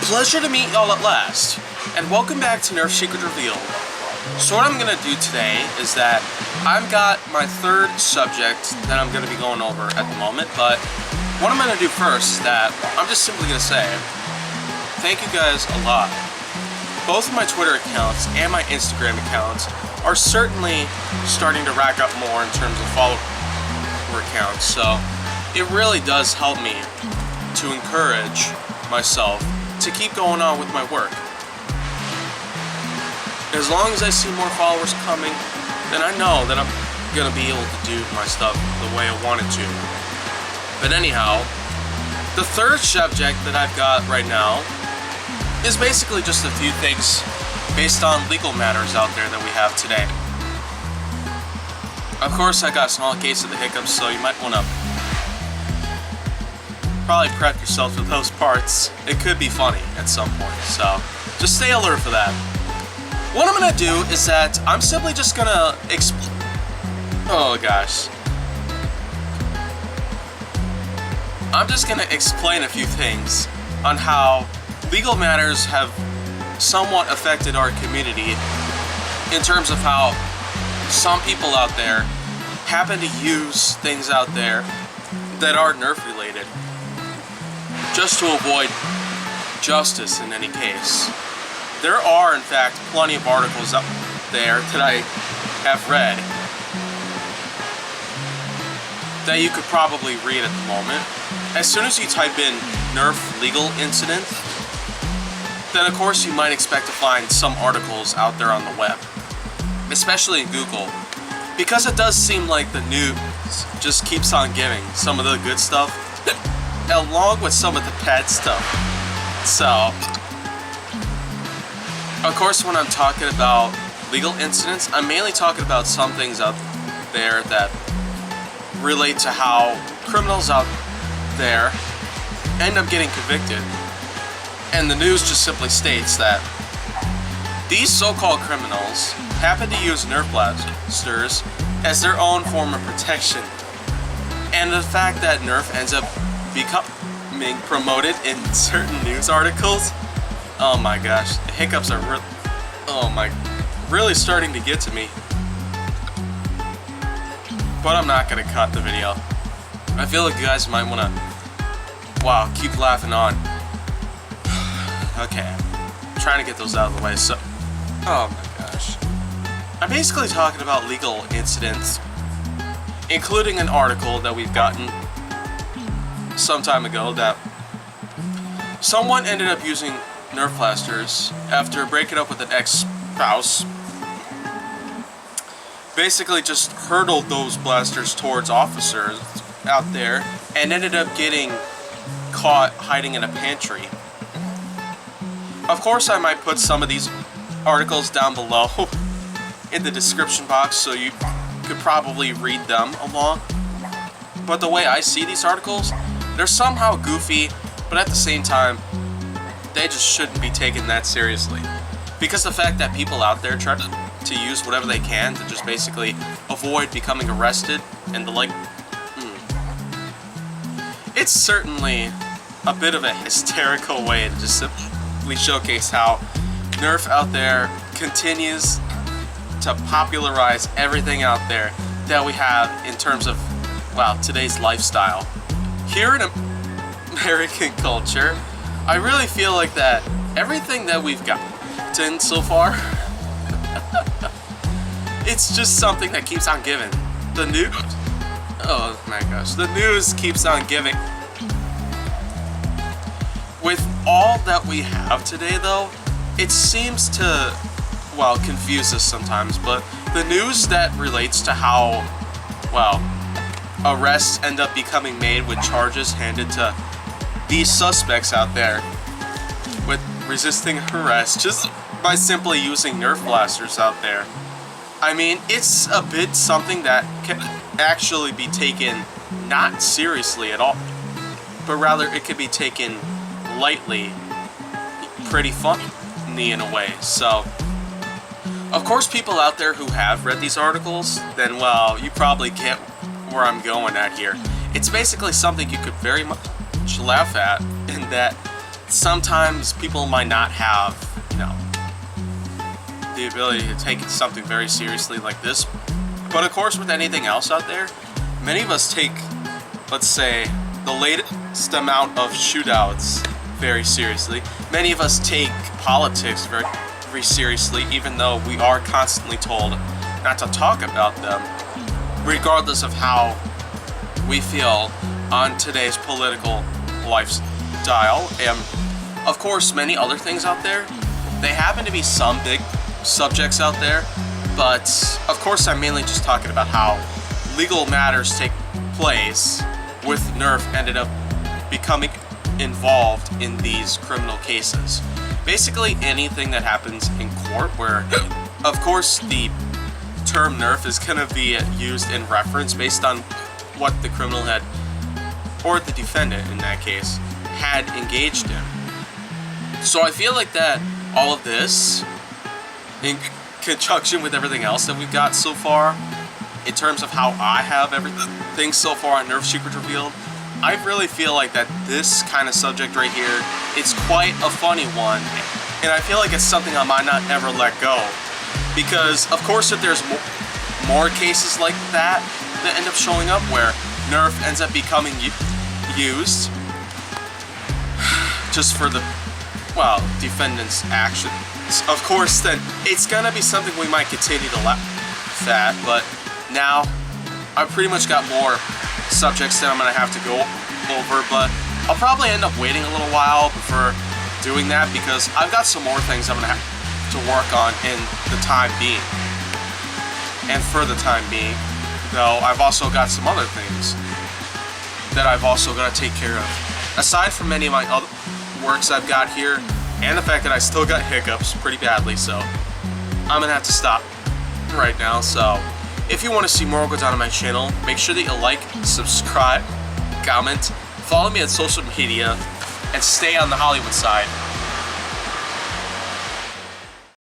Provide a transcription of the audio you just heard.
pleasure to meet y'all at last, and welcome back to Nerf Secret Reveal. So what I'm going to do today is that I've got my third subject that I'm going to be going over at the moment, but what I'm going to do first is that I'm just simply going to say thank you guys a lot. Both of my Twitter accounts and my Instagram accounts are certainly starting to rack up more in terms of follower accounts, so it really does help me to encourage myself to keep going on with my work. As long as I see more followers coming, then I know that I'm gonna be able to do my stuff the way I want it to. But anyhow, the third subject that I've got right now is basically just a few things based on legal matters out there that we have today. Of course, I got a small case of the hiccups, so you might want to probably prep yourself for those parts. It could be funny at some point, so just stay alert for that. What I'm gonna do is that I'm simply just gonna I'm just gonna explain a few things on how legal matters have somewhat affected our community in terms of how some people out there happen to use things out there that are Nerf related just to avoid justice in any case. There are, in fact, plenty of articles up there that I have read that you could probably read at the moment. As soon as you type in Nerf legal incident, then of course you might expect to find some articles out there on the web, especially in Google, because it does seem like the news just keeps on giving some of the good stuff along with some of the bad stuff. So, of course, when I'm talking about legal incidents, I'm mainly talking about some things out there that relate to how criminals out there end up getting convicted. And the news just simply states that these so-called criminals happen to use Nerf blasters as their own form of protection. And the fact that Nerf ends up becoming promoted in certain news articles, oh my gosh, the hiccups are really starting to get to me. But I'm not gonna cut the video. I feel like you guys might wanna, keep laughing on. Okay, I'm trying to get those out of the way. So, oh my gosh. I'm basically talking about legal incidents, including an article that we've gotten some time ago that someone ended up using Nerf blasters after breaking up with an ex-spouse. Basically just hurtled those blasters towards officers out there and ended up getting caught hiding in a pantry. Of course, I might put some of these articles down below in the description box so you could probably read them along. But the way I see these articles, they're somehow goofy, but at the same time, they just shouldn't be taken that seriously. Because the fact that people out there try to use whatever they can to just basically avoid becoming arrested and the like, it's certainly a bit of a hysterical way to just simply showcase how Nerf out there continues to popularize everything out there that we have in terms of, today's lifestyle. Here in American culture, I really feel like that everything that we've gotten so far, it's just something that keeps on giving. The news, oh my gosh, the news keeps on giving. With all that we have today though, it seems to, confuse us sometimes, but the news that relates to how, arrests end up becoming made with charges handed to these suspects out there with resisting arrest just by simply using Nerf blasters out there. I mean, it's a bit something that can actually be taken not seriously at all, but rather it could be taken lightly, pretty funny in a way. So, of course, people out there who have read these articles, then, you probably get where I'm going at here. It's basically something you could very much laugh at, in that sometimes people might not have, you know, the ability to take something very seriously like this. But of course, with anything else out there, many of us take, let's say, the latest amount of shootouts very seriously. Many of us take politics very, very seriously, even though we are constantly told not to talk about them, regardless of how we feel on today's political lifestyle. And of course, many other things out there. They happen to be some big subjects out there, but of course I'm mainly just talking about how legal matters take place with Nerf ended up becoming involved in these criminal cases. Basically anything that happens in court where, of course, the term Nerf is going to be used in reference based on what the criminal had, or the defendant in that case, had engaged in. So I feel like that all of this, in conjunction with everything else that we've got so far, in terms of how I have everything so far on Nerf Secret Revealed, I really feel like that this kind of subject right here, it's quite a funny one, and I feel like it's something I might not ever let go. Because, of course, if there's more cases like that that end up showing up where Nerf ends up becoming used just for the, well, defendant's actions, of course, then it's gonna be something we might continue to laugh at. But now I've pretty much got more subjects that I'm gonna have to go over, but I'll probably end up waiting a little while before doing that because I've got some more things I'm gonna have to work on in the time being. And for the time being, though, I've also got some other things that I've also got to take care of. Aside from many of my other works I've got here, and the fact that I still got hiccups pretty badly, so I'm gonna have to stop right now. So if you want to see more go down on my channel, make sure that you like, subscribe, comment, follow me on social media, and stay on the Hollywood side.